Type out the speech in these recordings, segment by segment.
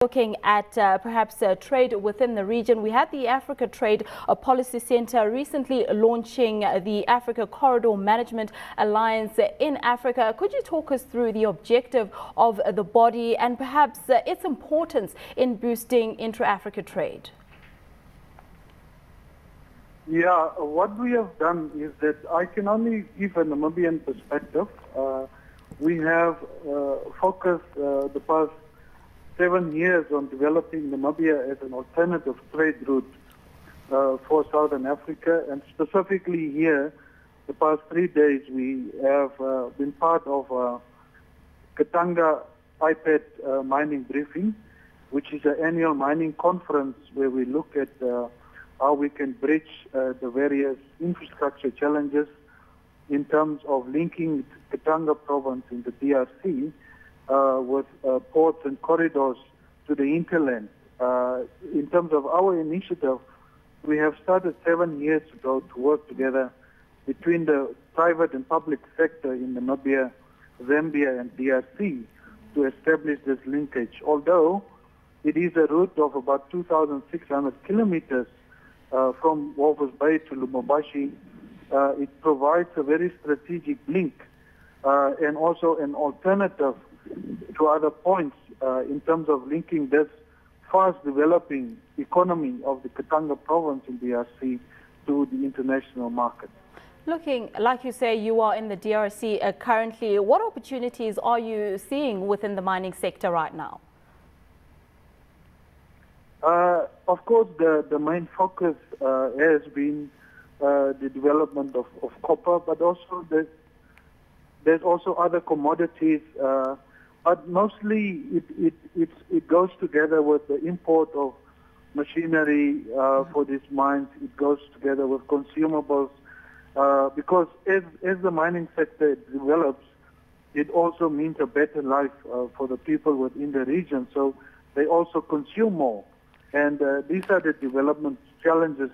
Looking at perhaps trade within the region, we had the Africa Trade Policy Center recently launching the Africa Corridor Management Alliance in Africa. Could you talk us through the objective of the body and perhaps its importance in boosting intra-Africa trade? Yeah, what we have done is that I can only give a Namibian perspective. We have focused the past 7 years on developing Namibia as an alternative trade route for Southern Africa, and specifically here, the past 3 days we have been part of Katanga IPAD mining briefing, which is an annual mining conference where we look at how we can bridge the various infrastructure challenges in terms of linking Katanga province in the DRC with ports and corridors to the hinterland. In terms of our initiative, we have started 7 years ago to work together between the private and public sector in Namibia, Zambia and DRC to establish this linkage. Although it is a route of about 2,600 kilometers from Walvis Bay to Lubumbashi, it provides a very strategic link and also an alternative to other points in terms of linking this fast developing economy of the Katanga province in DRC to the international market. Looking, like you say, you are in the DRC currently. What opportunities are you seeing within the mining sector right now? Of course, the main focus has been the development of copper, but also there's also other commodities. But mostly it goes together with the import of machinery for these mines. It goes together with consumables because as the mining sector develops, it also means a better life for the people within the region. So they also consume more. And these are the development challenges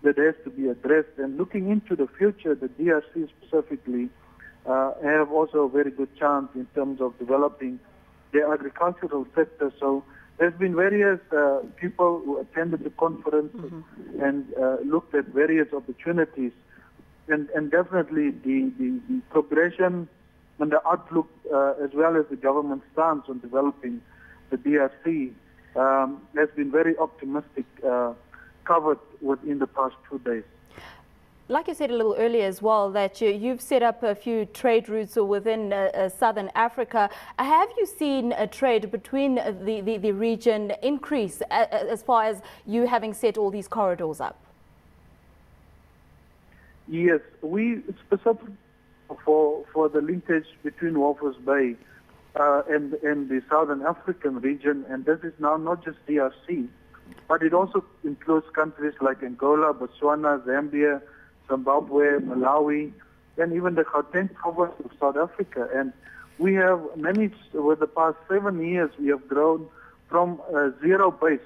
that has to be addressed. And looking into the future, the DRC specifically have also a very good chance in terms of developing the agricultural sector. So there's been various people who attended the conference and looked at various opportunities. And definitely the progression and the outlook as well as the government stance on developing the DRC has been very optimistic, covered within the past 2 days. Like you said a little earlier as well, that you've set up a few trade routes within Southern Africa. Have you seen a trade between the region increase as far as you having set all these corridors up? Yes, we specifically for the linkage between Walvis Bay and the Southern African region, and this is now not just DRC, but it also includes countries like Angola, Botswana, Zambia, Zimbabwe, Malawi, and even the Gauteng province of South Africa. And we have managed, over the past 7 years, we have grown from zero base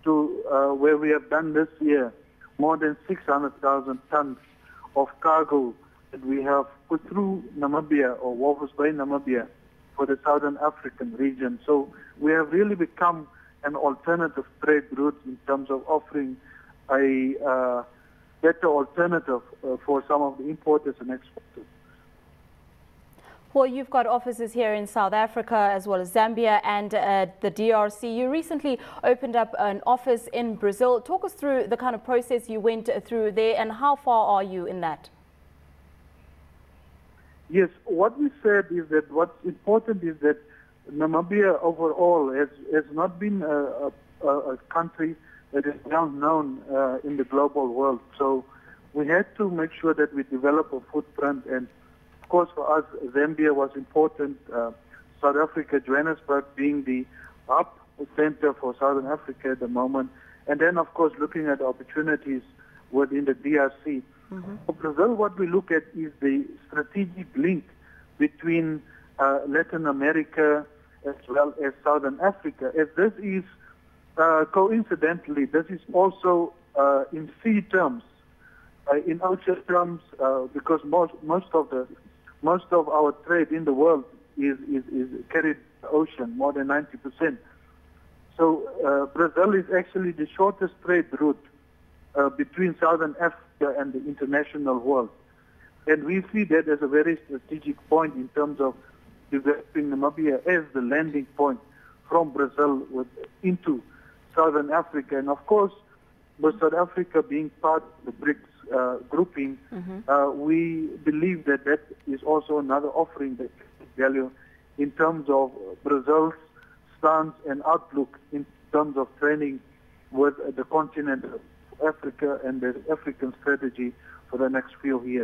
to where we have done this year, more than 600,000 tons of cargo that we have put through Namibia or Walvis Bay, Namibia, for the Southern African region. So we have really become an alternative trade route in terms of offering a better alternative for some of the importers and exporters. Well, you've got offices here in South Africa as well as Zambia and the DRC. You recently opened up an office in Brazil. Talk us through the kind of process you went through there and how far are you in that? Yes, what we said is that what's important is that Namibia overall has not been a country that is well known in the global world. So we had to make sure that we develop a footprint. And of course, for us, Zambia was important. South Africa, Johannesburg being the hub center for Southern Africa at the moment. And then, of course, looking at opportunities within the DRC. For Brazil, what we look at is the strategic link between Latin America as well as Southern Africa. As this is coincidentally, this is also in sea terms, in ocean terms, because most of our trade in the world is carried ocean, more than 90%. Brazil is actually the shortest trade route between Southern Africa and the international world. And we see that as a very strategic point in terms of developing Namibia as the landing point from Brazil into Southern Africa. And of course, with South Africa being part of the BRICS grouping, we believe that that is also another offering that value in terms of Brazil's stance and outlook in terms of training with the continent of Africa and the African strategy for the next few years.